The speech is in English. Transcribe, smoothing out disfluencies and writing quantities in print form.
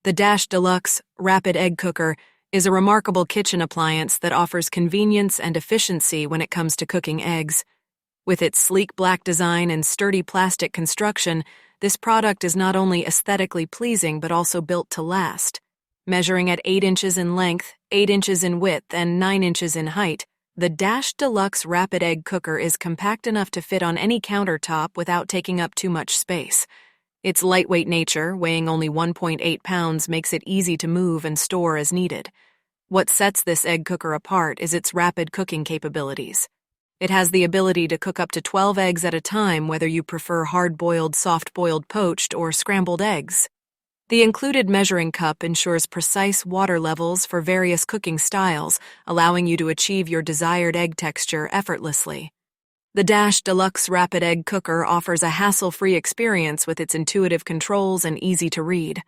The Deluxe Rapid Egg Cooker is a remarkable kitchen appliance that offers convenience and efficiency when it comes to cooking eggs. With its sleek black design and sturdy plastic construction, this product is not only aesthetically pleasing but also built to last. Measuring at 8 inches in length, 8 inches in width, and 9 inches in height, the Deluxe Rapid Egg Cooker is compact enough to fit on any countertop without taking up too much space. Its lightweight nature, weighing only 1.8 pounds, makes it easy to move and store as needed. What sets this egg cooker apart is its rapid cooking capabilities. It has the ability to cook up to 12 eggs at a time, whether you prefer hard-boiled, soft-boiled, poached, or scrambled eggs. The included measuring cup ensures precise water levels for various cooking styles, allowing you to achieve your desired egg texture effortlessly. The Deluxe Rapid Egg Cooker offers a hassle-free experience with its intuitive controls and easy-to-read.